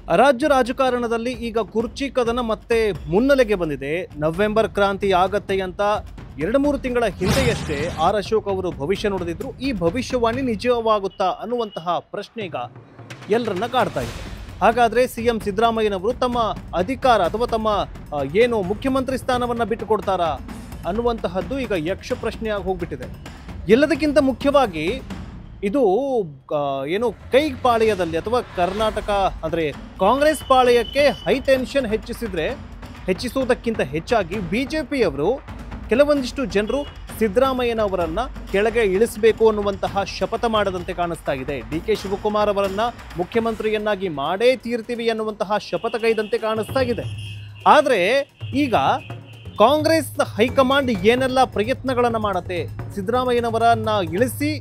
ರಾಜ್ಯ ರಾಜಕಾರಣದಲ್ಲಿ ಈಗ ಕುರ್ಚಿ ಕದನ ಮತ್ತೆ ಮುನ್ನೆಲೆಗೆ ಬಂದಿದೆ. ನವೆಂಬರ್ ಕ್ರಾಂತಿ ಆಗತ್ತೆ ಅಂತ 2-3 ತಿಂಗಳ ಹಿಂದೆಯಷ್ಟೇ ಆರ್ ಅಶೋಕ್ ಅವರು ಭವಿಷ್ಯ ನುಡಿದಿದ್ರು. ಈ ಭವಿಷ್ಯವಾಣಿ ನಿಜವಾಗುತ್ತಾ ಅನ್ನುವಂತಹ ಪ್ರಶ್ನೆ ಈಗ ಎಲ್ಲರನ್ನ ಕಾಡ್ತಾ ಇದೆ. ಹಾಗಾದ್ರೆ ಸಿಎಂ ಸಿದ್ದರಾಮಯ್ಯನವರು ತಮ್ಮ ಅಧಿಕಾರ ಅಥವಾ ತಮ್ಮ ಏನು ಮುಖ್ಯಮಂತ್ರಿ ಸ್ಥಾನವನ್ನ ಬಿಟ್ಟುಕೊಡ್ತಾರಾ ಅನ್ನುವಂತಹದ್ದು ಈಗ ಯಕ್ಷ ಪ್ರಶ್ನೆಯಾಗಿ ಹೋಗ್ಬಿಟ್ಟಿದೆ. ಎಲ್ಲದಕ್ಕಿಂತ ಮುಖ್ಯವಾಗಿ ಇದು ಏನು ಕೈ ಪಾಳ್ಯದಲ್ಲಿ ಅಥವಾ ಕರ್ನಾಟಕ ಅಂದರೆ ಕಾಂಗ್ರೆಸ್ ಪಾಳ್ಯಕ್ಕೆ ಹೈ ಟೆನ್ಷನ್ ಹೆಚ್ಚಿಸುವುದಕ್ಕಿಂತ ಹೆಚ್ಚಾಗಿ ಬಿಜೆಪಿಯವರು ಕೆಲವೊಂದಿಷ್ಟು ಜನರು ಸಿದ್ದರಾಮಯ್ಯನವರನ್ನ ಕೆಳಗೆ ಇಳಿಸಬೇಕು ಅನ್ನುವಂತಹ ಶಪಥ ಮಾಡದಂತೆ ಕಾಣಿಸ್ತಾ ಇದೆ. ಡಿ.ಕೆ. ಶಿವಕುಮಾರ್ ಅವರನ್ನ ಮುಖ್ಯಮಂತ್ರಿಯನ್ನಾಗಿ ಮಾಡೇ ತೀರ್ತೀವಿ ಅನ್ನುವಂತಹ ಶಪಥಗೈದಂತೆ ಕಾಣಿಸ್ತಾ ಇದೆ. ಆದರೆ ಈಗ ಕಾಂಗ್ರೆಸ್ ಹೈಕಮಾಂಡ್ ಏನೆಲ್ಲ ಪ್ರಯತ್ನಗಳನ್ನು ಮಾಡುತ್ತೆ, ಸಿದ್ದರಾಮಯ್ಯನವರನ್ನ ಇಳಿಸಿ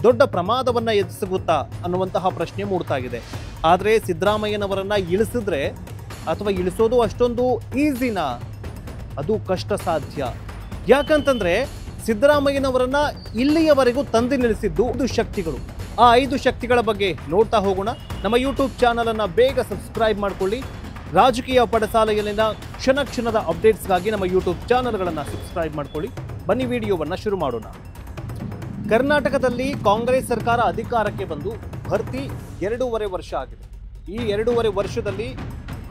ದೊಡ್ಡ ಪ್ರಮಾದವನ್ನ ಎದುರಿಸುತ್ತಾ ಅನ್ನುವಂತಹ ಪ್ರಶ್ನೆ ಮೂಡ್ತಾ ಇದೆ. ಆದರೆ ಸಿದ್ದರಾಮಯ್ಯನವರನ್ನ ಇಳಿಸಿದ್ರೆ ಅಥವಾ ಇಳಿಸೋದು ಅಷ್ಟೊಂದು ಈಸಿನಾ? ಅದು ಕಷ್ಟ ಸಾಧ್ಯ. ಯಾಕಂತಂದ್ರೆ ಸಿದ್ದರಾಮಯ್ಯನವರನ್ನ ಇಲ್ಲಿಯವರೆಗೂ ತಂದು ನಿಲ್ಲಿಸಿದ್ದು 5 ಶಕ್ತಿಗಳು. ಆ 5 ಶಕ್ತಿಗಳ ಬಗ್ಗೆ ನೋಡ್ತಾ ಹೋಗೋಣ. ನಮ್ಮ ಯೂಟ್ಯೂಬ್ ಚಾನಲ್ ಅನ್ನ ಬೇಗ ಸಬ್ಸ್ಕ್ರೈಬ್ ಮಾಡ್ಕೊಳ್ಳಿ. ರಾಜಕೀಯ ಪಡಸಾಲೆಯಲ್ಲಿನ ಕ್ಷಣ ಕ್ಷಣದ ಅಪ್ಡೇಟ್ಸ್ಗಾಗಿ ನಮ್ಮ ಯೂಟ್ಯೂಬ್ ಚಾನಲ್ಗಳನ್ನು ಸಬ್ಸ್ಕ್ರೈಬ್ ಮಾಡ್ಕೊಳ್ಳಿ. ಬನ್ನಿ ವಿಡಿಯೋವನ್ನು ಶುರು ಮಾಡೋಣ. ಕರ್ನಾಟಕದಲ್ಲಿ ಕಾಂಗ್ರೆಸ್ ಸರ್ಕಾರ ಅಧಿಕಾರಕ್ಕೆ ಬಂದು ಭರ್ತಿ 2.5 ವರ್ಷ ಆಗಿದೆ. ಈ 2.5 ವರ್ಷದಲ್ಲಿ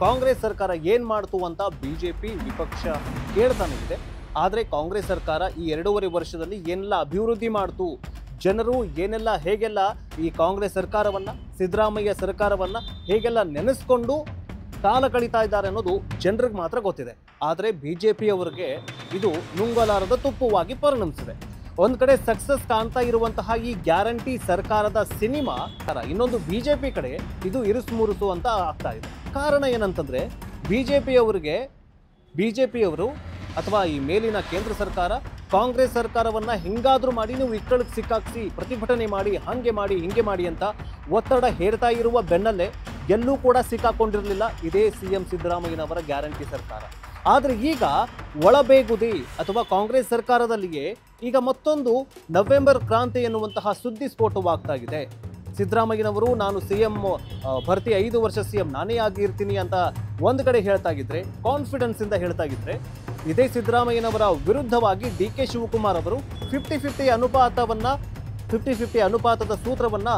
ಕಾಂಗ್ರೆಸ್ ಸರ್ಕಾರ ಏನು ಮಾಡ್ತು ಅಂತ ಬಿಜೆಪಿ ವಿಪಕ್ಷ ಕೇಳ್ತಾನೆ ಇದೆ. ಆದರೆ ಕಾಂಗ್ರೆಸ್ ಸರ್ಕಾರ ಈ 2.5 ವರ್ಷದಲ್ಲಿ ಏನೆಲ್ಲ ಅಭಿವೃದ್ಧಿ ಮಾಡ್ತು, ಜನರು ಏನೆಲ್ಲ ಹೇಗೆಲ್ಲ ಈ ಕಾಂಗ್ರೆಸ್ ಸರ್ಕಾರವನ್ನು, ಸಿದ್ದರಾಮಯ್ಯ ಸರ್ಕಾರವನ್ನು ಹೇಗೆಲ್ಲ ನೆನೆಸ್ಕೊಂಡು ಕಾಲ ಕಳೀತಾ ಇದ್ದಾರೆ ಅನ್ನೋದು ಜನರಿಗೆ ಮಾತ್ರ ಗೊತ್ತಿದೆ. ಆದರೆ ಬಿಜೆಪಿಯವರಿಗೆ ಇದು ನುಂಗಲಾರದ ತುಪ್ಪವಾಗಿ ಪರಿಣಮಿಸಿದೆ. ಒಂದು ಕಡೆ ಸಕ್ಸಸ್ ಕಾಣ್ತಾ ಇರುವಂತಹ ಈ ಗ್ಯಾರಂಟಿ ಸರ್ಕಾರದ ಸಿನಿಮಾ, ಇನ್ನೊಂದು ಬಿಜೆಪಿ ಕಡೆ ಇದು ಇರುಸುಮುರುಸು ಅಂತ ಆಗ್ತಾ ಇದೆ. ಕಾರಣ ಏನಂತಂದ್ರೆ ಬಿಜೆಪಿಯವರು ಅಥವಾ ಈ ಮೇಲಿನ ಕೇಂದ್ರ ಸರ್ಕಾರ ಕಾಂಗ್ರೆಸ್ ಸರ್ಕಾರವನ್ನ ಹೆಂಗಾದ್ರೂ ಮಾಡಿ ನೀವು ಇಕ್ಕಳಿಗೆ ಸಿಕ್ಕಾಕ್ಸಿ, ಪ್ರತಿಭಟನೆ ಮಾಡಿ, ಹಿಂಗೆ ಮಾಡಿ ಅಂತ ಒತ್ತಡ ಹೇರ್ತಾ ಇರುವ ಬೆನ್ನಲ್ಲೇ ಎಲ್ಲೂ ಕೂಡ ಸಿಕ್ಕಾಕೊಂಡಿರಲಿಲ್ಲ ಇದೇ ಸಿಎಂ ಸಿದ್ದರಾಮಯ್ಯನವರ ಗ್ಯಾರಂಟಿ ಸರ್ಕಾರ. ಆದರೆ ಈಗ ಒಳಬೇಗುದಿ ಅಥವಾ ಕಾಂಗ್ರೆಸ್ ಸರ್ಕಾರದಲ್ಲಿಯೇ ಈಗ ಮತ್ತೊಂದು ನವೆಂಬರ್ ಕ್ರಾಂತಿ ಎನ್ನುವಂತಹ ಸುದ್ದಿ ಸ್ಫೋಟವಾಗ್ತಾ ಇದೆ. ಸಿದ್ದರಾಮಯ್ಯನವರು ನಾನು ಸಿಎಂ ಭರ್ತಿ 5 ವರ್ಷ ಸಿಎಂ ನಾನೇ ಆಗಿರ್ತೀನಿ ಅಂತ ಒಂದು ಕಡೆ ಹೇಳ್ತಾಗಿದ್ರೆ, ಕಾನ್ಫಿಡೆನ್ಸ್ ಇಂದ ಹೇಳ್ತಾಗಿದ್ರೆ, ಇದೇ ಸಿದ್ದರಾಮಯ್ಯನವರ ವಿರುದ್ಧವಾಗಿ ಡಿ.ಕೆ. ಶಿವಕುಮಾರ್ ಅವರು 50-50 ಅನುಪಾತದ ಸೂತ್ರವನ್ನ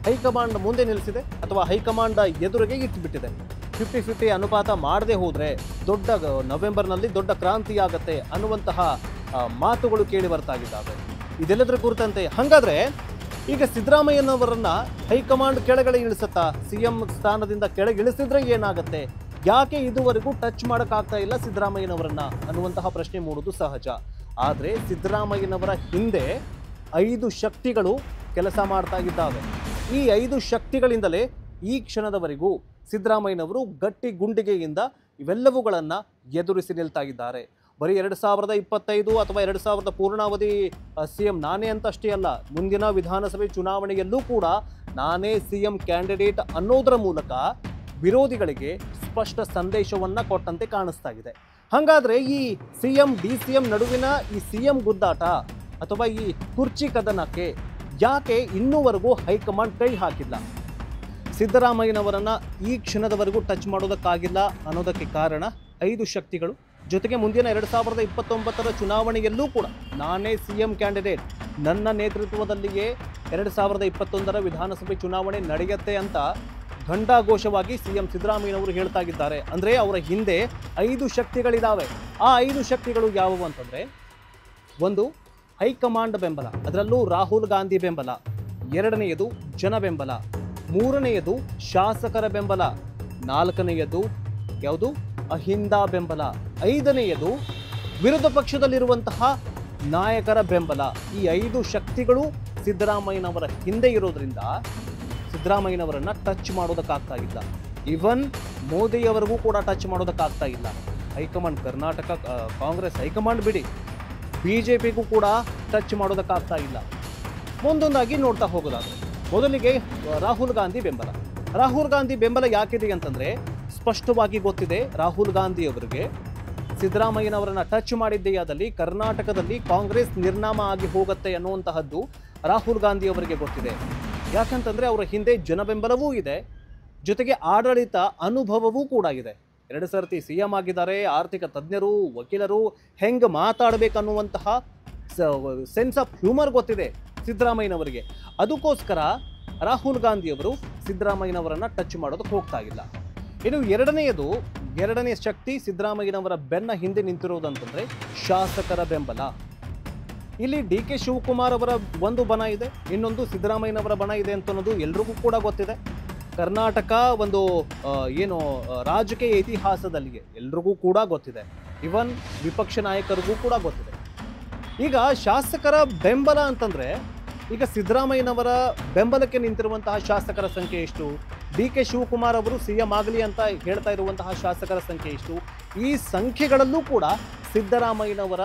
ಹೈಕಮಾಂಡ್ ಮುಂದೆ ನಿಲ್ಲಿಸಿದೆ ಅಥವಾ ಹೈಕಮಾಂಡ್ ಎದುರಿಗೆ ಇಟ್ಟುಬಿಟ್ಟಿದೆ. 50-50 ಅನುಪಾತ ಮಾಡದೆ ಹೋದ್ರೆ ನವೆಂಬರ್ನಲ್ಲಿ ದೊಡ್ಡ ಕ್ರಾಂತಿ ಆಗತ್ತೆ ಅನ್ನುವಂತಹ ಮಾತುಗಳು ಕೇಳಿ ಬರ್ತಾಗಿದ್ದಾವೆ. ಇದೆಲ್ಲದರ ಕುರಿತಂತೆ ಹಾಗಾದ್ರೆ ಈಗ ಸಿದ್ದರಾಮಯ್ಯನವರನ್ನ ಹೈಕಮಾಂಡ್ ಕೆಳಗಡೆ ಇಳಿಸತ್ತಾ? ಸಿಎಂ ಸ್ಥಾನದಿಂದ ಕೆಳಗೆ ಇಳಿಸಿದ್ರೆ ಏನಾಗತ್ತೆ? ಯಾಕೆ ಇದುವರೆಗೂ ಟಚ್ ಮಾಡೋಕ್ಕಾಗ್ತಾ ಇಲ್ಲ ಸಿದ್ದರಾಮಯ್ಯನವರನ್ನ ಅನ್ನುವಂತಹ ಪ್ರಶ್ನೆ ಮೂಡುವುದು ಸಹಜ. ಆದರೆ ಸಿದ್ದರಾಮಯ್ಯನವರ ಹಿಂದೆ 5 ಶಕ್ತಿಗಳು ಕೆಲಸ ಮಾಡ್ತಾ ಇದ್ದಾವೆ. ಈ 5 ಶಕ್ತಿಗಳಿಂದಲೇ ಈ ಕ್ಷಣದವರೆಗೂ ಸಿದ್ದರಾಮಯ್ಯನವರು ಗಟ್ಟಿ ಗುಂಡಿಗೆಯಿಂದ ಇವೆಲ್ಲವುಗಳನ್ನು ಎದುರಿಸಿ ನಿಲ್ತಾ ಇದ್ದಾರೆ. ಬರೀ 2025 ಅಥವಾ 2000 ಪೂರ್ಣಾವಧಿ ಸಿಎಂ ನಾನೇ ಅಂತ ಅಷ್ಟೇ ಅಲ್ಲ, ಮುಂದಿನ ವಿಧಾನಸಭೆ ಚುನಾವಣೆಯಲ್ಲೂ ಕೂಡ ನಾನೇ ಸಿಎಂ ಕ್ಯಾಂಡಿಡೇಟ್ ಅನ್ನೋದರ ಮೂಲಕ ವಿರೋಧಿಗಳಿಗೆ ಸ್ಪಷ್ಟ ಸಂದೇಶವನ್ನ ಕೊಟ್ಟಂತೆ ಕಾಣಿಸ್ತಾ ಇದೆ. ಹಾಗಾದ್ರೆ ಈ ಸಿಎಂ ಡಿ.ಸಿ.ಎಂ ನಡುವಿನ ಈ ಸಿಎಂ ಗುದ್ದಾಟ ಅಥವಾ ಈ ಕುರ್ಚಿ ಕದನಕ್ಕೆ ಯಾಕೆ ಇನ್ನೂವರೆಗೂ ಹೈಕಮಾಂಡ್ ಕೈ ಹಾಕಿಲ್ಲ? ಸಿದ್ದರಾಮಯ್ಯನವರನ್ನ ಈ ಕ್ಷಣದವರೆಗೂ ಟಚ್ ಮಾಡೋದಕ್ಕಾಗಿಲ್ಲ ಅನ್ನೋದಕ್ಕೆ ಕಾರಣ 5 ಶಕ್ತಿಗಳು. ಜೊತೆಗೆ ಮುಂದಿನ 2029 ಚುನಾವಣೆಯಲ್ಲೂ ಕೂಡ ನಾನೇ ಸಿಎಂ ಕ್ಯಾಂಡಿಡೇಟ್, ನನ್ನ ನೇತೃತ್ವದಲ್ಲಿಯೇ 2021 ವಿಧಾನಸಭೆ ಚುನಾವಣೆ ನಡೆಯುತ್ತೆ ಅಂತ ಘಂಟಾಘೋಷವಾಗಿ ಸಿಎಂ ಸಿದ್ದರಾಮಯ್ಯನವರು ಹೇಳ್ತಾ ಇದ್ದಾರೆ. ಅಂದರೆ ಅವರ ಹಿಂದೆ 5 ಶಕ್ತಿಗಳಿದ್ದಾವೆ. ಆ 5 ಶಕ್ತಿಗಳು ಯಾವುವು ಅಂತಂದರೆ, ಒಂದು ಹೈಕಮಾಂಡ್ ಬೆಂಬಲ, ಅದರಲ್ಲೂ ರಾಹುಲ್ ಗಾಂಧಿ ಬೆಂಬಲ. 2ನೇಯದು ಜನ ಬೆಂಬಲ. 3ನೇಯದು ಶಾಸಕರ ಬೆಂಬಲ. 4ನೇಯದು ಯಾವುದು? ಅಹಿಂದ ಬೆಂಬಲ. 5ನೇಯದು ವಿರೋಧ ಪಕ್ಷದಲ್ಲಿರುವಂತಹ ನಾಯಕರ ಬೆಂಬಲ. ಈ 5 ಶಕ್ತಿಗಳು ಸಿದ್ದರಾಮಯ್ಯನವರ ಹಿಂದೆ ಇರೋದ್ರಿಂದ ಸಿದ್ದರಾಮಯ್ಯನವರನ್ನ ಟಚ್ ಮಾಡೋದಕ್ಕಾಗ್ತಾ ಇಲ್ಲ. ಇವನ್ ಮೋದಿಯವರಿಗೂ ಕೂಡ ಟಚ್ ಮಾಡೋದಕ್ಕಾಗ್ತಾ ಇಲ್ಲ. ಹೈಕಮಾಂಡ್ ಕರ್ನಾಟಕ ಕಾಂಗ್ರೆಸ್ ಹೈಕಮಾಂಡ್ ಬಿಡಿ, ಬಿಜೆಪಿಗೂ ಕೂಡ ಟಚ್ ಮಾಡೋದಕ್ಕಾಗ್ತಾ ಇಲ್ಲ. ಒಂದೊಂದಾಗಿ ನೋಡ್ತಾ ಹೋಗೋದಾದ್ರೆ, ಮೊದಲಿಗೆ ರಾಹುಲ್ ಗಾಂಧಿ ಬೆಂಬಲ. ರಾಹುಲ್ ಗಾಂಧಿ ಬೆಂಬಲ ಯಾಕಿದೆ ಅಂತಂದ್ರೆ, ಸ್ಪಷ್ಟವಾಗಿ ಗೊತ್ತಿದೆ ರಾಹುಲ್ ಗಾಂಧಿ ಅವರಿಗೆ ಸಿದ್ದರಾಮಯ್ಯನವರನ್ನ ಟಚ್ ಮಾಡಿದ್ದೆಯಾದಲ್ಲಿ ಕರ್ನಾಟಕದಲ್ಲಿ ಕಾಂಗ್ರೆಸ್ ನಿರ್ನಾಮ ಆಗಿ ಹೋಗುತ್ತೆ ಅನ್ನುವಂತಹದ್ದು ರಾಹುಲ್ ಗಾಂಧಿ ಅವರಿಗೆ ಗೊತ್ತಿದೆ. ಯಾಕಂತಂದ್ರೆ ಅವರ ಹಿಂದೆ ಜನ ಬೆಂಬಲವೂ ಇದೆ, ಜೊತೆಗೆ ಆಡಳಿತ ಅನುಭವವೂ ಕೂಡ ಇದೆ. 2 ಸರ್ತಿ CM ಆಗಿದ್ದಾರೆ. ಆರ್ಥಿಕ ತಜ್ಞರು, ವಕೀಲರು ಹೆಂಗೆ ಮಾತಾಡಬೇಕನ್ನುವಂತಹ ಸೆನ್ಸ್ ಆಫ್ ಹ್ಯೂಮರ್ ಗೊತ್ತಿದೆ ಸಿದ್ದರಾಮಯ್ಯನವರಿಗೆ. ಅದಕ್ಕೋಸ್ಕರ ರಾಹುಲ್ ಗಾಂಧಿಯವರು ಸಿದ್ದರಾಮಯ್ಯನವರನ್ನು ಟಚ್ ಮಾಡೋದಕ್ಕೆ ಹೋಗ್ತಾ ಇಲ್ಲ. ಇನ್ನು ಎರಡನೇ ಶಕ್ತಿ ಸಿದ್ದರಾಮಯ್ಯನವರ ಬೆನ್ನ ಹಿಂದೆ ನಿಂತಿರುವುದಂತಂದರೆ ಶಾಸಕರ ಬೆಂಬಲ. ಇಲ್ಲಿ DK ಶಿವಕುಮಾರ್ ಅವರ ಒಂದು ಬಣ ಇದೆ, ಇನ್ನೊಂದು ಸಿದ್ದರಾಮಯ್ಯನವರ ಬಣ ಇದೆ ಅಂತ ಅನ್ನೋದು ಎಲ್ರಿಗೂ ಕೂಡ ಗೊತ್ತಿದೆ. ಕರ್ನಾಟಕ ಒಂದು ರಾಜಕೀಯ ಇತಿಹಾಸದಲ್ಲಿಯೇ ಎಲ್ರಿಗೂ ಕೂಡ ಗೊತ್ತಿದೆ. ಇವನ್ ವಿಪಕ್ಷ ನಾಯಕರಿಗೂ ಕೂಡ ಗೊತ್ತಿದೆ. ಈಗ ಶಾಸಕರ ಬೆಂಬಲ ಅಂತಂದರೆ, ಈಗ ಸಿದ್ದರಾಮಯ್ಯನವರ ಬೆಂಬಲಕ್ಕೆ ನಿಂತಿರುವಂತಹ ಶಾಸಕರ ಸಂಖ್ಯೆ ಎಷ್ಟು? DK ಶಿವಕುಮಾರ್ ಅವರು CM ಆಗಲಿ ಅಂತ ಹೇಳ್ತಾ ಇರುವಂತಹ ಶಾಸಕರ ಸಂಖ್ಯೆ ಎಷ್ಟು? ಈ ಸಂಖ್ಯೆಗಳಲ್ಲೂ ಕೂಡ ಸಿದ್ದರಾಮಯ್ಯನವರ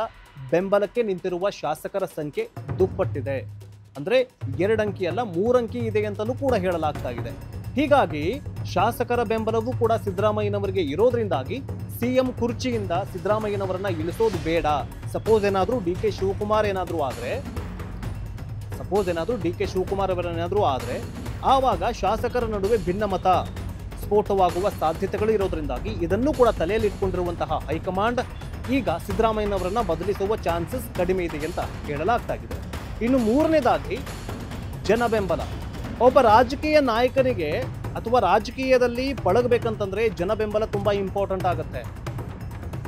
ಬೆಂಬಲಕ್ಕೆ ನಿಂತಿರುವ ಶಾಸಕರ ಸಂಖ್ಯೆ ದುಪ್ಪಟ್ಟಿದೆ. ಅಂದರೆ 2 ಅಂಕಿ ಅಲ್ಲ 3 ಅಂಕಿ ಇದೆ ಅಂತಲೂ ಕೂಡ ಹೇಳಲಾಗ್ತಾ ಇದೆ. ಹೀಗಾಗಿ ಶಾಸಕರ ಬೆಂಬಲವೂ ಕೂಡ ಸಿದ್ದರಾಮಯ್ಯನವರಿಗೆ ಇರೋದ್ರಿಂದಾಗಿ CM ಕುರ್ಚಿಯಿಂದ ಸಿದ್ದರಾಮಯ್ಯನವರನ್ನ ಇಳಿಸೋದು ಬೇಡ. ಸಪೋಸ್ ಏನಾದರೂ DK ಶಿವಕುಮಾರ್ ಅವರೇನಾದರೂ ಆದರೆ ಆವಾಗ ಶಾಸಕರ ನಡುವೆ ಭಿನ್ನಮತ ಸ್ಫೋಟವಾಗುವ ಸಾಧ್ಯತೆಗಳು ಇರೋದ್ರಿಂದಾಗಿ ಇದನ್ನು ಕೂಡ ತಲೆಯಲ್ಲಿ ಇಟ್ಕೊಂಡಿರುವಂತಹ ಹೈಕಮಾಂಡ್ ಈಗ ಸಿದ್ದರಾಮಯ್ಯನವರನ್ನ ಬದಲಿಸುವ ಚಾನ್ಸಸ್ ಕಡಿಮೆ ಇದೆ ಅಂತ ಹೇಳಲಾಗ್ತಾ ಇದೆ. ಇನ್ನು 3ನೇದಾಗಿ ಜನ ಬೆಂಬಲ. ಒಬ್ಬ ರಾಜಕೀಯ ನಾಯಕನಿಗೆ ಅಥವಾ ರಾಜಕೀಯದಲ್ಲಿ ಪಳಗಬೇಕಂತಂದ್ರೆ ಜನ ಬೆಂಬಲ ತುಂಬ ಇಂಪಾರ್ಟೆಂಟ್ ಆಗುತ್ತೆ.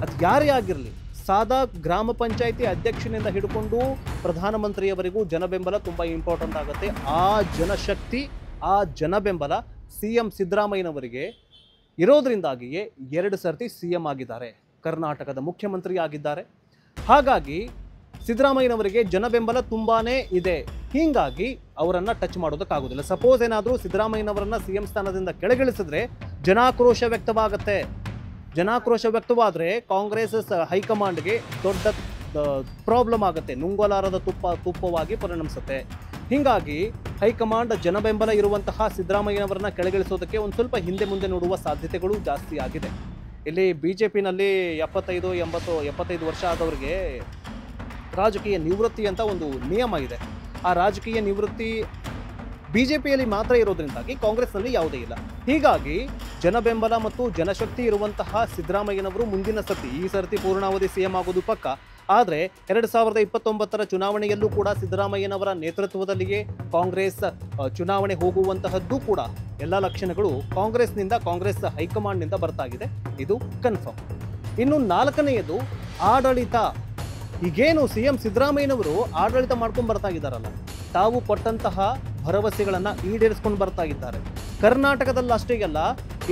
ಅದು ಯಾರೇ ಆಗಿರಲಿ, ಸಾದಾ ಗ್ರಾಮ ಪಂಚಾಯಿತಿ ಅಧ್ಯಕ್ಷನಿಂದ ಹಿಡ್ಕೊಂಡು ಪ್ರಧಾನಮಂತ್ರಿಯವರೆಗೂ ಜನ ಬೆಂಬಲ ತುಂಬ ಇಂಪಾರ್ಟೆಂಟ್ ಆಗುತ್ತೆ. ಆ ಜನಶಕ್ತಿ, ಆ ಜನ ಬೆಂಬಲ CM ಸಿದ್ದರಾಮಯ್ಯನವರಿಗೆ ಇರೋದ್ರಿಂದಾಗಿಯೇ 2 ಸರ್ತಿ CM ಆಗಿದ್ದಾರೆ, ಕರ್ನಾಟಕದ ಮುಖ್ಯಮಂತ್ರಿ ಆಗಿದ್ದಾರೆ. ಹಾಗಾಗಿ ಸಿದ್ದರಾಮಯ್ಯನವರಿಗೆ ಜನ ಬೆಂಬಲ ತುಂಬಾನೇ ಇದೆ. ಹೀಗಾಗಿ ಅವರನ್ನ ಟಚ್ ಮಾಡೋದಕ್ಕಾಗೋದಿಲ್ಲ. ಸಪೋಸ್ ಏನಾದರೂ ಸಿದ್ದರಾಮಯ್ಯನವರನ್ನ CM ಸ್ಥಾನದಿಂದ ಕೆಳಗಿಳಿಸಿದ್ರೆ ಜನಾಕ್ರೋಶ ವ್ಯಕ್ತವಾಗುತ್ತೆ. ಜನಾಕ್ರೋಶ ವ್ಯಕ್ತವಾದರೆ ಕಾಂಗ್ರೆಸ್ ಹೈಕಮಾಂಡ್ಗೆ ದೊಡ್ಡ ಪ್ರಾಬ್ಲಮ್ ಆಗುತ್ತೆ, ನುಂಗಲಾರದ ತುಪ್ಪವಾಗಿ ಪರಿಣಮಿಸುತ್ತೆ. ಹೀಗಾಗಿ ಹೈಕಮಾಂಡ್ ಜನ ಬೆಂಬಲ ಇರುವಂತಹ ಸಿದ್ದರಾಮಯ್ಯನವರನ್ನ ಕೆಳಗಿಳಿಸೋದಕ್ಕೆ ಒಂದು ಸ್ವಲ್ಪ ಹಿಂದೆ ಮುಂದೆ ನೋಡುವ ಸಾಧ್ಯತೆಗಳು ಜಾಸ್ತಿ ಆಗಿದೆ. ಇಲ್ಲಿ BJPನಲ್ಲಿ 75 ವರ್ಷ ಆದವರಿಗೆ ರಾಜಕೀಯ ನಿವೃತ್ತಿ ಅಂತ ಒಂದು ನಿಯಮ ಇದೆ. ಆ ರಾಜಕೀಯ ನಿವೃತ್ತಿ BJPಯಲ್ಲಿ ಮಾತ್ರ ಇರೋದ್ರಿಂದಾಗಿ ಕಾಂಗ್ರೆಸ್ನಲ್ಲಿ ಯಾವುದೇ ಇಲ್ಲ. ಹೀಗಾಗಿ ಜನ ಬೆಂಬಲ ಮತ್ತು ಜನಶಕ್ತಿ ಇರುವಂತಹ ಸಿದ್ದರಾಮಯ್ಯನವರು ಮುಂದಿನ ಸರ್ತಿ, ಈ ಸರ್ತಿ ಪೂರ್ಣಾವಧಿ CM ಆಗೋದು ಪಕ್ಕ. ಆದರೆ 2029ರ ಚುನಾವಣೆಯಲ್ಲೂ ಕೂಡ ಸಿದ್ದರಾಮಯ್ಯನವರ ನೇತೃತ್ವದಲ್ಲಿಯೇ ಕಾಂಗ್ರೆಸ್ ಚುನಾವಣೆ ಹೋಗುವಂತಹದ್ದು ಕೂಡ ಎಲ್ಲ ಲಕ್ಷಣಗಳು ಕಾಂಗ್ರೆಸ್ ಹೈಕಮಾಂಡ್ನಿಂದ ಬರ್ತಾಗಿದೆ. ಇದು ಕನ್ಫರ್ಮ್. ಇನ್ನು 4ನೇಯದು ಆಡಳಿತ. ಈಗೇನು CM ಸಿದ್ದರಾಮಯ್ಯನವರು ಆಡಳಿತ ಮಾಡ್ಕೊಂಡು ಬರ್ತಾ ಇದ್ದಾರಲ್ಲ, ತಾವು ಕೊಟ್ಟಂತಹ ಭರವಸೆಗಳನ್ನು ಈಡೇರಿಸ್ಕೊಂಡು ಬರ್ತಾ ಇದ್ದಾರೆ. ಕರ್ನಾಟಕದಲ್ಲಷ್ಟೇ ಅಲ್ಲ,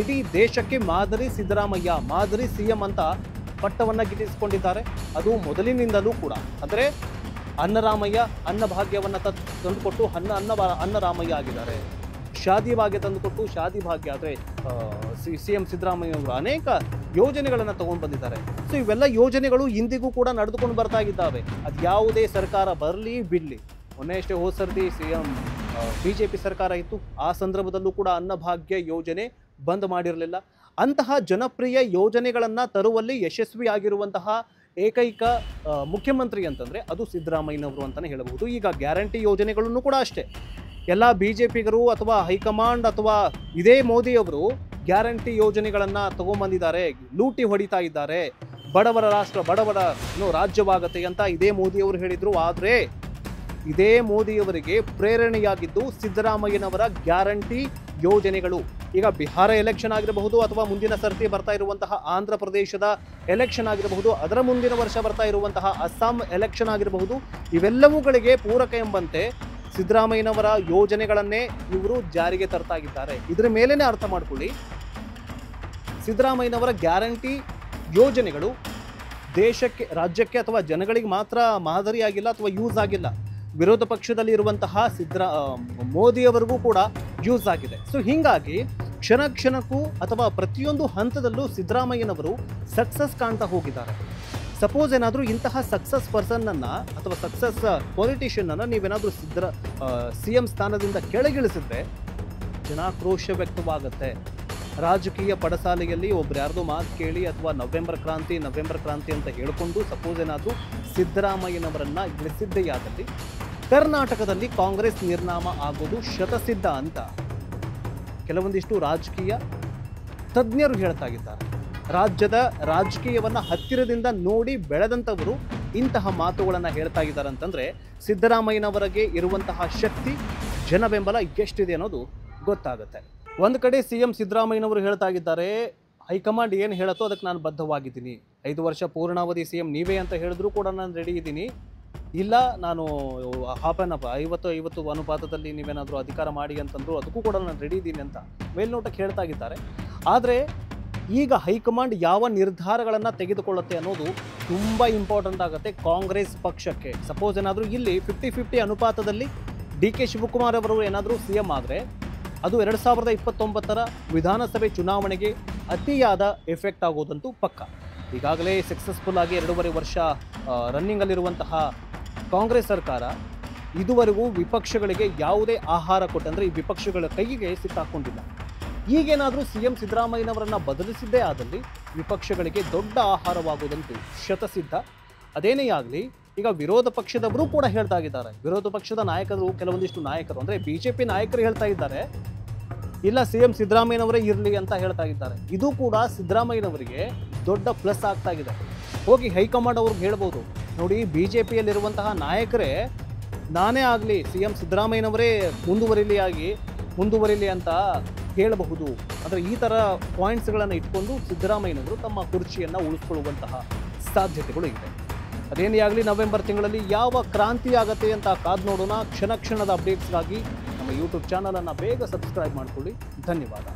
ಇಡೀ ದೇಶಕ್ಕೆ ಮಾದರಿ ಸಿದ್ದರಾಮಯ್ಯ, ಮಾದರಿ CM ಅಂತ ಪಟ್ಟವನ್ನು ಗಿಟ್ಟಿಸಿಕೊಂಡಿದ್ದಾರೆ. ಅದು ಮೊದಲಿನಿಂದಲೂ ಕೂಡ. ಅಂದರೆ ಅನ್ನರಾಮಯ್ಯ, ಅನ್ನಭಾಗ್ಯವನ್ನು ತಂದುಕೊಟ್ಟು ಅನ್ನರಾಮಯ್ಯ ಆಗಿದ್ದಾರೆ. ಶಾದಿ ಭಾಗ್ಯ ತಂದುಕೊಟ್ಟು ಶಾದಿ ಭಾಗ್ಯ. ಆದರೆ CM ಸಿದ್ದರಾಮಯ್ಯ ಅವರು ಅನೇಕ ಯೋಜನೆಗಳನ್ನು ತಗೊಂಡು ಬಂದಿದ್ದಾರೆ. ಸೊ ಇವೆಲ್ಲ ಯೋಜನೆಗಳು ಇಂದಿಗೂ ಕೂಡ ನಡೆದುಕೊಂಡು ಬರ್ತಾ ಇದ್ದಾವೆ. ಅದು ಯಾವುದೇ ಸರ್ಕಾರ ಬರಲಿ ಬಿಡಲಿ. ಮೊನ್ನೆಯಷ್ಟೇ ಹೋದ ಸರ್ತಿ BJP ಸರ್ಕಾರ ಇತ್ತು, ಆ ಸಂದರ್ಭದಲ್ಲೂ ಕೂಡ ಅನ್ನಭಾಗ್ಯ ಯೋಜನೆ ಬಂದ್ ಮಾಡಿರಲಿಲ್ಲ. ಅಂತಹ ಜನಪ್ರಿಯ ಯೋಜನೆಗಳನ್ನು ತರುವಲ್ಲಿ ಯಶಸ್ವಿಯಾಗಿರುವಂತಹ ಏಕೈಕ ಮುಖ್ಯಮಂತ್ರಿ ಅಂತಂದರೆ ಅದು ಸಿದ್ದರಾಮಯ್ಯನವರು ಅಂತಲೇ ಹೇಳಬಹುದು. ಈಗ ಗ್ಯಾರಂಟಿ ಯೋಜನೆಗಳನ್ನು ಕೂಡ ಅಷ್ಟೇ, ಎಲ್ಲ BJPಗರು ಅಥವಾ ಹೈಕಮಾಂಡ್ ಅಥವಾ ಇದೇ ಮೋದಿಯವರು ಗ್ಯಾರಂಟಿ ಯೋಜನೆಗಳನ್ನು ತಗೊಂಡ್ಬಂದಿದ್ದಾರೆ, ಲೂಟಿ ಹೊಡಿತಾ ಇದ್ದಾರೆ. ಬಡವರ ರಾಷ್ಟ್ರ, ಬಡವರ ರಾಜ್ಯವಾಗತ್ತೆ ಅಂತ ಇದೇ ಮೋದಿಯವರು ಹೇಳಿದರು. ಆದರೆ ಇದೇ ಮೋದಿಯವರಿಗೆ ಪ್ರೇರಣೆಯಾಗಿದ್ದು ಸಿದ್ದರಾಮಯ್ಯನವರ ಗ್ಯಾರಂಟಿ ಯೋಜನೆಗಳು. ಈಗ ಬಿಹಾರ ಎಲೆಕ್ಷನ್ ಆಗಿರಬಹುದು, ಅಥವಾ ಮುಂದಿನ ಸರ್ತಿ ಬರ್ತಾ ಇರುವಂತಹ ಆಂಧ್ರ ಪ್ರದೇಶದ ಎಲೆಕ್ಷನ್ ಆಗಿರಬಹುದು, ಅದರ ಮುಂದಿನ ವರ್ಷ ಬರ್ತಾ ಇರುವಂತಹ ಅಸ್ಸಾಂ ಎಲೆಕ್ಷನ್ ಆಗಿರಬಹುದು, ಇವೆಲ್ಲವುಗಳಿಗೆ ಪೂರಕ ಎಂಬಂತೆ ಸಿದ್ದರಾಮಯ್ಯನವರ ಯೋಜನೆಗಳನ್ನೇ ಇವರು ಜಾರಿಗೆ ತರ್ತಾ ಇದ್ದಾರೆ. ಇದರ ಮೇಲೇನೆ ಅರ್ಥ ಮಾಡ್ಕೊಳ್ಳಿ, ಸಿದ್ದರಾಮಯ್ಯನವರ ಗ್ಯಾರಂಟಿ ಯೋಜನೆಗಳು ದೇಶಕ್ಕೆ, ರಾಜ್ಯಕ್ಕೆ ಅಥವಾ ಜನಗಳಿಗೆ ಮಾತ್ರ ಮಾದರಿಯಾಗಿಲ್ಲ ಅಥವಾ ಯೂಸ್ ಆಗಿಲ್ಲ, ವಿರೋಧ ಪಕ್ಷದಲ್ಲಿ ಇರುವಂತಹ ಮೋದಿಯವರಿಗೂ ಕೂಡ ಯೂಸ್ ಆಗಿದೆ. ಸೊ ಹೀಗಾಗಿ ಕ್ಷಣಕ್ಕೂ ಅಥವಾ ಪ್ರತಿಯೊಂದು ಹಂತದಲ್ಲೂ ಸಿದ್ದರಾಮಯ್ಯನವರು ಸಕ್ಸಸ್ ಕಾಣ್ತಾ ಹೋಗಿದ್ದಾರೆ. ಸಪೋಸ್ ಏನಾದರೂ ಇಂತಹ ಸಕ್ಸಸ್ ಪರ್ಸನ್ನನ್ನು ಅಥವಾ ಸಕ್ಸಸ್ ಪೊಲಿಟಿಷಿಯನ್ನನ್ನು ನೀವೇನಾದರೂ CM ಸ್ಥಾನದಿಂದ ಕೆಳಗಿಳಿಸಿದ್ರೆ ಜನಾಕ್ರೋಶ ವ್ಯಕ್ತವಾಗುತ್ತೆ. ರಾಜಕೀಯ ಪಡಸಾಲೆಯಲ್ಲಿ ಒಬ್ರು ಯಾರ್ದೋ ಮಾತು ಕೇಳಿ ಅಥವಾ ನವೆಂಬರ್ ಕ್ರಾಂತಿ ಅಂತ ಹೇಳಿಕೊಂಡು ಸಪೋಸ್ ಏನಾದರೂ ಸಿದ್ದರಾಮಯ್ಯನವರನ್ನ ಇಳಿಸಿದ್ದೇ ಆದಲ್ಲಿ ಕರ್ನಾಟಕದಲ್ಲಿ ಕಾಂಗ್ರೆಸ್ ನಿರ್ನಾಮ ಆಗೋದು ಶತಸಿದ್ಧ ಅಂತ ಕೆಲವೊಂದಿಷ್ಟು ರಾಜಕೀಯ ತಜ್ಞರು ಹೇಳ್ತಾ ಇದ್ದಾರೆ. ರಾಜ್ಯದ ರಾಜಕೀಯವನ್ನು ಹತ್ತಿರದಿಂದ ನೋಡಿ ಬೆಳೆದಂಥವರು ಇಂತಹ ಮಾತುಗಳನ್ನು ಹೇಳ್ತಾ ಇದ್ದಾರೆ ಅಂತಂದರೆ ಸಿದ್ದರಾಮಯ್ಯನವರಿಗೆ ಇರುವಂತಹ ಶಕ್ತಿ, ಜನ ಬೆಂಬಲ ಎಷ್ಟಿದೆ ಅನ್ನೋದು ಗೊತ್ತಾಗುತ್ತೆ. ಒಂದು ಕಡೆ CM ಸಿದ್ದರಾಮಯ್ಯನವರು ಹೇಳ್ತಾ ಇದ್ದಾರೆ, ಹೈಕಮಾಂಡ್ ಏನು ಹೇಳುತ್ತೋ ಅದಕ್ಕೆ ನಾನು ಬದ್ಧವಾಗಿದ್ದೀನಿ. 5 ವರ್ಷ ಪೂರ್ಣಾವಧಿ CM ನೀವೇ ಅಂತ ಹೇಳಿದ್ರು ಕೂಡ ನಾನು ರೆಡಿ ಇದ್ದೀನಿ. ಇಲ್ಲ, ನಾನು 50-50 ಅನುಪಾತದಲ್ಲಿ ನೀವೇನಾದರೂ ಅಧಿಕಾರ ಮಾಡಿ ಅಂತಂದ್ರು ಅದಕ್ಕೂ ಕೂಡ ನಾನು ರೆಡಿ ಇದ್ದೀನಿ ಅಂತ ಮೇಲ್ನೋಟಕ್ಕೆ ಹೇಳ್ತಾ ಇದ್ದಾರೆ. ಆದರೆ ಈಗ ಹೈಕಮಾಂಡ್ ಯಾವ ನಿರ್ಧಾರಗಳನ್ನು ತೆಗೆದುಕೊಳ್ಳುತ್ತೆ ಅನ್ನೋದು ತುಂಬ ಇಂಪಾರ್ಟೆಂಟ್ ಆಗುತ್ತೆ ಕಾಂಗ್ರೆಸ್ ಪಕ್ಷಕ್ಕೆ. ಸಪೋಸ್ ಏನಾದರೂ ಇಲ್ಲಿ 50-50 ಅನುಪಾತದಲ್ಲಿ DK ಶಿವಕುಮಾರ್ ಅವರು ಏನಾದರೂ CM ಆದರೆ ಅದು 2029ರ ವಿಧಾನಸಭೆ ಚುನಾವಣೆಗೆ ಅತಿಯಾದ ಎಫೆಕ್ಟ್ ಆಗೋದಂತೂ ಪಕ್ಕ. ಈಗಾಗಲೇ ಸಕ್ಸಸ್ಫುಲ್ ಆಗಿ 2.5 ವರ್ಷ ರನ್ನಿಂಗಲ್ಲಿರುವಂತಹ ಕಾಂಗ್ರೆಸ್ ಸರ್ಕಾರ ಇದುವರೆಗೂ ವಿಪಕ್ಷಗಳಿಗೆ ಯಾವುದೇ ಆಹಾರ ಕೊಟ್ಟಂದರೆ ಈ ವಿಪಕ್ಷಗಳ ಕೈಗೆ ಸಿಕ್ಕಾಕೊಂಡಿಲ್ಲ. ಈಗೇನಾದರೂ CM ಸಿದ್ದರಾಮಯ್ಯನವರನ್ನು ಬದಲಿಸಿದ್ದೇ ಆದಲ್ಲಿ ವಿಪಕ್ಷಗಳಿಗೆ ದೊಡ್ಡ ಆಹಾರವಾಗುವುದಂತೂ ಶತಸಿದ್ಧ. ಅದೇನೇ ಆಗಲಿ, ಈಗ ವಿರೋಧ ಪಕ್ಷದವರು ಕೂಡ ಹೇಳ್ತಾ ಇದ್ದಾರೆ. ವಿರೋಧ ಪಕ್ಷದ ನಾಯಕರು, ಕೆಲವೊಂದಿಷ್ಟು ನಾಯಕರು ಅಂದರೆ BJP ನಾಯಕರು ಹೇಳ್ತಾ ಇದ್ದಾರೆ, ಇಲ್ಲ CM ಸಿದ್ದರಾಮಯ್ಯನವರೇ ಇರಲಿ ಅಂತ ಹೇಳ್ತಾ ಇದ್ದಾರೆ. ಇದು ಕೂಡ ಸಿದ್ದರಾಮಯ್ಯನವರಿಗೆ ದೊಡ್ಡ ಪ್ಲಸ್ ಆಗ್ತಾ ಇದೆ. ಹೋಗಿ ಹೈಕಮಾಂಡ್ ಅವ್ರಿಗೆ ಹೇಳ್ಬೋದು, ನೋಡಿ BJPಯಲ್ಲಿರುವಂತಹ ನಾಯಕರೇ ನಾನೇ ಆಗಲಿ CM ಸಿದ್ದರಾಮಯ್ಯನವರೇ ಮುಂದುವರಿಲಿ ಅಂತ ಹೇಳಬಹುದು. ಅಂದರೆ ಈ ಥರ ಪಾಯಿಂಟ್ಸ್ಗಳನ್ನು ಇಟ್ಕೊಂಡು ಸಿದ್ದರಾಮಯ್ಯನವರು ತಮ್ಮ ಕುರ್ಚಿಯನ್ನು ಉಳಿಸ್ಕೊಳ್ಳುವಂತಹ ಸಾಧ್ಯತೆಗಳು ಇದೆ. ಅದೇನೇ ಆಗಲಿ, ನವೆಂಬರ್ ತಿಂಗಳಲ್ಲಿ ಯಾವ ಕ್ರಾಂತಿ ಆಗತ್ತೆ ಅಂತ ಕಾದು ನೋಡೋಣ. ಕ್ಷಣದ ಅಪ್ಡೇಟ್ಸ್ಗಾಗಿ ನಮ್ಮ ಯೂಟ್ಯೂಬ್ ಚಾನಲನ್ನು ಬೇಗ ಸಬ್ಸ್ಕ್ರೈಬ್ ಮಾಡಿಕೊಳ್ಳಿ. ಧನ್ಯವಾದ.